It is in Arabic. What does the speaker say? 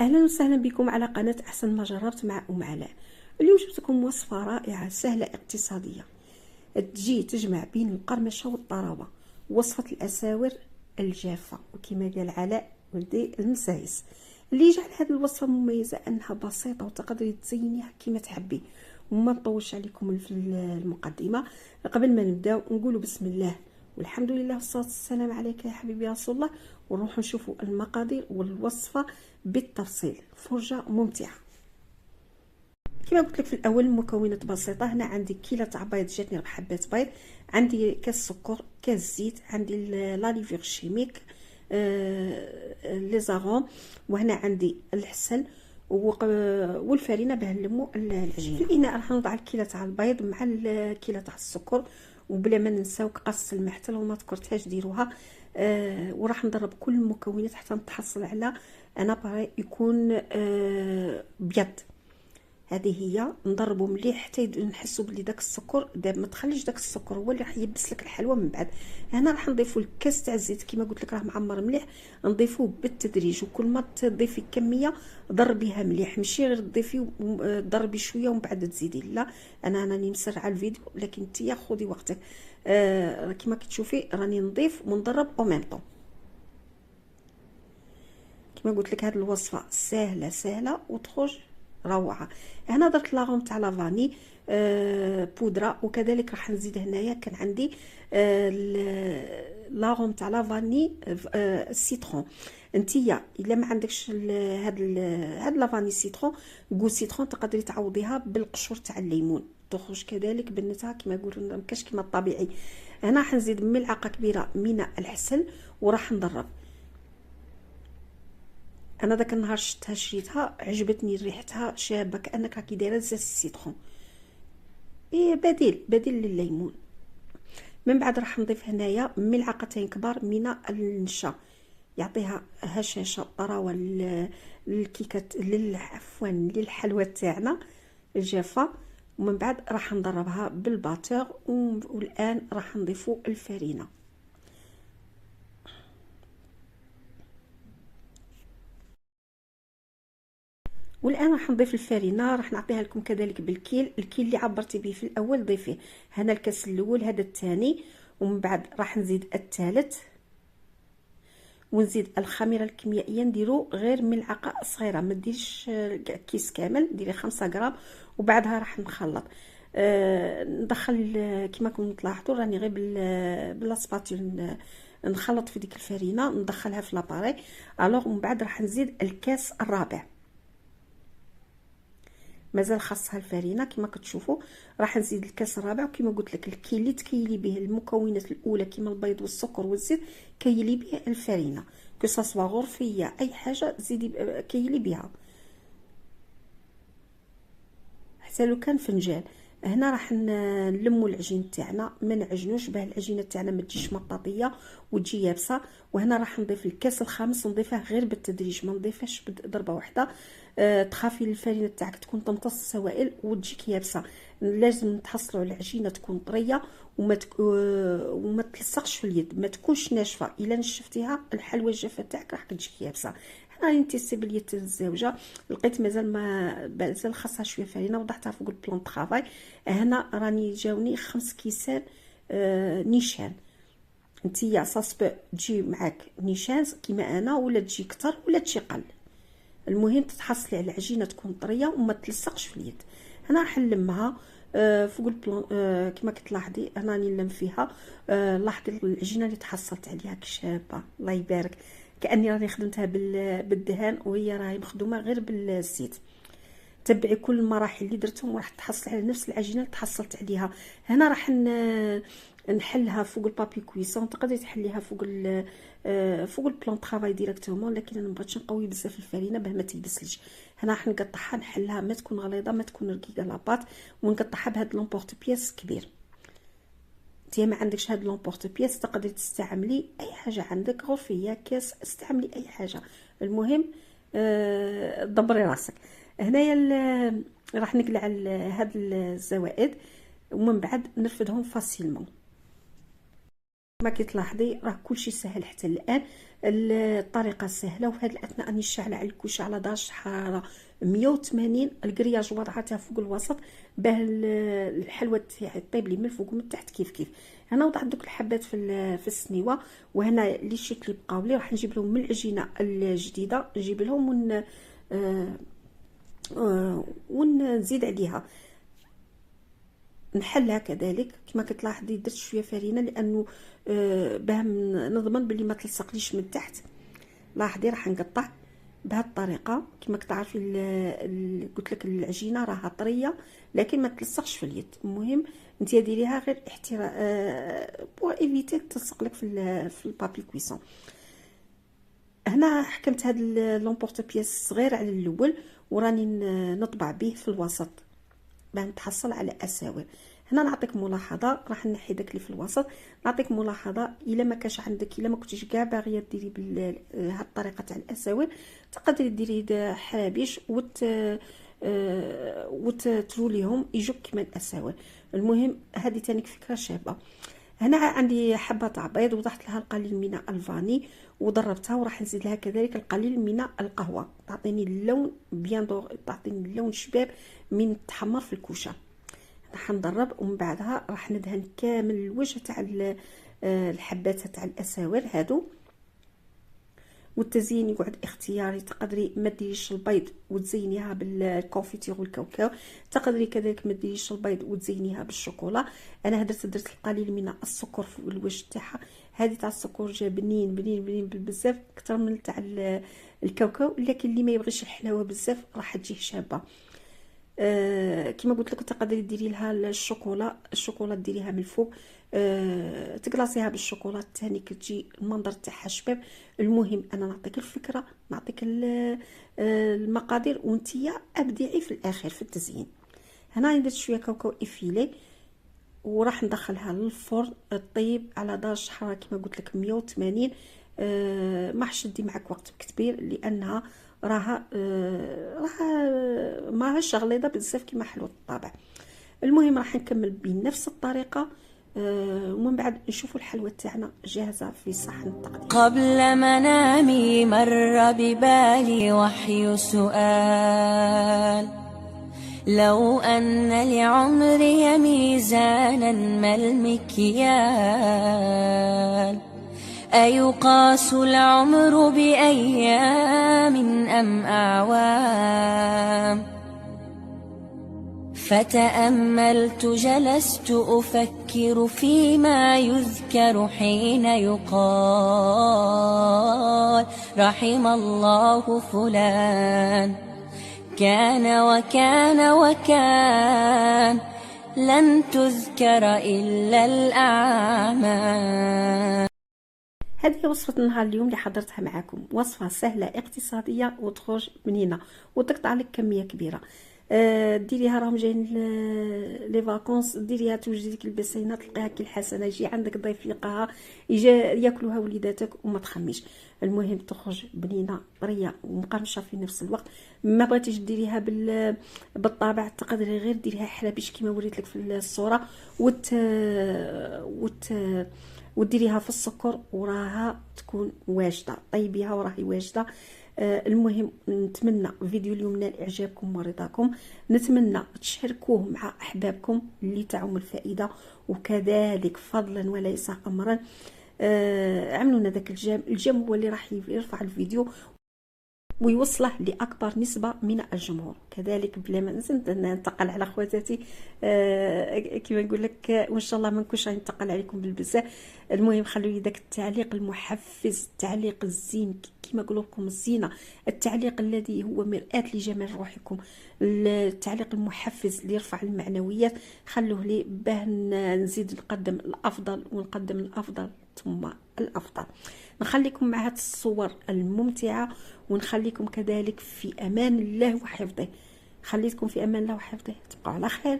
اهلا وسهلا بكم على قناه احسن ما جربت مع علاء. اليوم جبت لكم وصفه رائعه سهله اقتصاديه تجي تجمع بين القرمشه والطراوه، وصفه الاساور الجافه. وكما قال علاء ولدي المسايس، اللي يجعل هذه الوصفه مميزه انها بسيطه وتقدري تزينيها كما تحبي. وما نطولش عليكم في المقدمه. قبل ما نبداو نقولوا بسم الله والحمد لله والصلاه والسلام عليك يا حبيبي رسول الله، ونروح نشوفوا المقادير والوصفه بالتفصيل. فرجه ممتعه. كما قلت لك في الاول المكونات بسيطه. هنا عندي كيلو تاع بيض، جاتني 4 حبات بيض، عندي كاس سكر، كاس زيت، عندي لاليفير شيميك، لي زاغون، وهنا عندي العسل والفرينه باه نلمو العجين. في الاناء راح نوضع الكيلو تاع البيض مع الكيلو تاع السكر، وبلا ما ننساو قص المحتل وما ذكرتهاش ديروها. وراح نضرب كل المكونات حتى نتحصل على انا باغي يكون بيض. هذه هي نضربوا مليح حتى نحسوا بلي داك السكر داب، ما تخليش داك السكر هو اللي راح يبس لك الحلوى من بعد. هنا راح نضيفوا الكاس تاع الزيت كما قلت لك راه معمر مليح، نضيفوه بالتدريج، وكل ما تضيفي كميه ضربيها مليح، ماشي غير تضيفي ضربي شويه ومن بعد تزيدي. لا، انا راني مسرعه الفيديو، لكن انت خذي وقتك. كما كتشوفي راني نضيف ونضرب او ميم طون. كما قلت لك هذه الوصفه سهله وتخرج روعه. هنا درت لاغوم تاع لافاني بودره، وكذلك راح نزيد هنايا كان عندي لاغوم تاع لافاني السيترون. انتيا الا ما عندكش هاد لافاني سيترون، كو سيترون تقدري تعوضيها بالقشور تاع الليمون، تخرج كذلك بنتها كما يقولوا مكاش كما الطبيعي. هنا راح نزيد ملعقه كبيره من العسل وراح نضرب. انا داك النهار شريتها عجبتني ريحتها شابه، كانك راكي دايره زيت السيترون. بديل لليمون. من بعد راح نضيف هنايا ملعقتين كبار من النشا، يعطيها هشاشه طراوه للكيكه عفوا للحلوى تاعنا الجافه. ومن بعد راح نضربها بالباتور. والان راح نضيفوا الفرينه. والان راح نضيف الفرينه، راح نعطيها لكم كذلك بالكيل. الكيل اللي عبرتي به في الاول ضيفيه. هنا الكاس الاول، هذا الثاني، ومن بعد راح نزيد الثالث، ونزيد الخميره الكيميائيه نديرو غير ملعقه صغيره، ما ديريش كيس كامل، ديري 5 غرام. وبعدها راح نخلط. ندخل كما كنتم تلاحظوا راني غير بالاسباتول نخلط في ديك الفرينه، ندخلها في لاباري. الوغ من بعد راح نزيد الكاس الرابع، مازال خاصها الفرينه كما كتشوفوا. راح نزيد الكاس الرابع، وكما قلت لك الكيل اللي تكيلي به المكونات الاولى كما البيض والسكر والزيت كيلي به الفرينه، كو غرفيه اي حاجه زيدي كيلي بها حتى لو كان فنجان. هنا راح نلموا العجين تاعنا، ما نعجنوش باه العجينه تاعنا ما تجيش مطاطيه وتجي يابسه. وهنا راح نضيف الكاس الخامس، نضيفه غير بالتدريج، ما نضيفهاش ضربه واحده. تخافي الفرينه تاعك تكون تمتص السوائل وتجيك يابسه. لازم تحصلوا على العجينه تكون طريه وما تلصقش في اليد، ما تكونش ناشفه. الا نشفتيها الحلوى الجافه تاعك راح تجيك يابسه. راني نتيستي باليد الزوجه، لقيت مازال خاصها شويه فرينه، وضعتها فوق البلون طرافاي. هنا راني جاوني 5 كيسان نيشان. نتيا صاصبو تجي معاك نيشان كيما انا، ولا تجي كتر ولا تجي قل، المهم تتحصلي على العجينه تكون طريه وما تلصقش في اليد. هنا راح نلمها فوق البلون كما كتلاحظي. انا راني نلم فيها. لاحظي العجينه اللي تحصلت عليها كشابه، الله يبارك، كاني راني خدمتها بالدهان وهي راهي مخدومه غير بالزيت. تبعي كل المراحل اللي درتهم وراح تحصل على نفس العجينه اللي تحصلت عليها. هنا راح نحلها فوق البابي كويسون، تقدري تحليها فوق البلان طرافاي ديريكتومون، لكن انا مبغيتش نقوي بزاف الفرينه باه ما تيبسلش. هنا راح نقطعها، نحلها ما تكون غليظه ما تكون رقيقه لاباط، ونقطعها بهذا لومبورت بياس كبير. انت ما عندكش هاد لومبورت بياس تقدري تستعملي اي حاجه عندك، غرفيه، كاس، استعملي اي حاجه، المهم دبري راسك. هنايا راح نقلع هاد الزوائد، ومن بعد نرفدهم فاسيلمون. كما كتلاحظي راه كلشي سهل حتى الان. الطريقه سهله. وفي هذه الاثناء راني شاعله على الكوشه على درجه حراره 180. الكرياج وضعتها فوق الوسط باه الحلوى تاعي طيب لي من الفوق ومن تحت كيف كيف. هنا وضعت دوك الحبات في السنيوه، وهنا لي شيت اللي بقاو لي راح نجيب لهم من العجينه الجديده، نجيب لهم ونزيد عليها نحلها كذلك. كما كتلاحظي درت شويه فرينه لانه باه نضمن بلي ما تلصقليش من تحت. لاحظي راح نقطع بهذه الطريقه. كما كتعرفي قلت لك العجينه راها طريه لكن ما تلصقش في اليد. المهم انت ديريها غير احتراز بو ايفيتي تلصق لك في البابي كويسون. هنا حكمت هذا لومبورت بياس صغير على الاول وراني نطبع به في الوسط باه نتحصل على اساور. هنا نعطيك ملاحظه، راح نحي داك اللي في الوسط. نعطيك ملاحظه، الا ما كاش عندك، الا ما كنتيش كاع باغيه ديري بهذه الطريقه تاع الاساور، تقدري ديري حرابيش وتروليهم يجوك كما الاساور. المهم هذه تانيك فكره شابه. هنا عندي حبه تاع بيض وضحت لها القليل من الفاني وضربتها، وراح نزيد لها كذلك القليل من القهوه تعطيني اللون بيان تعطيني اللون شباب من تحمر في الكوشه. راح نضرب ومن بعدها راح ندهن كامل الوجه تاع الحبات تاع الاساور هادو. والتزيين يقعد اختياري، تقدري ما ديريش البيض وتزينيها بالكونفيتير والكاوكاو، تقدري كذلك ما ديريش البيض وتزينيها بالشوكولا. انا درت القليل من السكر في الوجه تاعها. هذه تاع السكر جا بنين بنين بنين بزاف اكثر من تاع الكاوكاو، لكن اللي ما يبغيش الحلاوه بزاف راح تجيه شابه. كما قلت لك تقدري ديري لها الشوكولا ديريها من الفوق، تقلاصيها بالشوكولا الثاني كتجي المنظر تاعها شباب. المهم انا نعطيك الفكره، نعطيك المقادير وانتيا ابدعي في الاخر في التزيين. هنا درت شويه كاوكاو افيلي وراح ندخلها للفرن طيب على درجه حراره كما قلت لك 180. ما حش تدي معك وقت كبير لانها راها ماهاش غليظه بزاف كما حلوه الطابع. المهم راح نكمل بنفس الطريقه ومن بعد نشوفوا الحلوى تاعنا جاهزه في صحن تقديم. قبل منامي مر ببالي وحي سؤال، لو أن لعمري ميزانا ما المكيال، أيقاس العمر بأيام أم أعوام؟ فتأملت جلست أفكر فيما يذكر حين يقال رحم الله فلان، كان وكان وكان، لن تذكر إلا الأعمال. هذه وصفة نهار اليوم اللي حضرتها معكم، وصفة سهلة اقتصادية وتخرج منينة وتقطع لك كمية كبيرة. ديريها راهم جايين لي فاكونس، ديريها توجدي لك البسينه تلقاها كي الحسنه، يجي عندك ضيف يلقاها يجي ياكلوها وليداتك وما تخميش. المهم تخرج بنينه طريه ومقرمشه في نفس الوقت. ما بغيتيش ديريها بالطابع تقدري غير ديريها حرابيش كما وريت لك في الصوره وديريها في السكر وراها تكون واجده. طيبيها وراهي واجده. المهم نتمنى فيديو اليوم نال اعجابكم ورضاكم، نتمنى تشاركوه مع احبابكم اللي تعم الفائده، وكذلك فضلا وليس امرا عملوا لنا داك الجيم هو اللي راح يرفع الفيديو ويوصله لاكبر نسبه من الجمهور. كذلك بلا ما ننتقل على خواتاتي كما نقول لك، وان شاء الله ما نكونش ننتقل عليكم بالبزاف. المهم خلوا لي داك التعليق المحفز، التعليق الزين كما نقول لكم الزينه، التعليق الذي هو مرآة لجمال روحكم، التعليق المحفز اللي يرفع المعنويات. خلوه لي باه نزيد نقدم الافضل ونقدم الافضل ثم الافضل. نخليكم مع هذه الصور الممتعه ونخليكم كذلك في امان الله وحفظه. خليتكم في امان الله وحفظه، تبقوا على خير.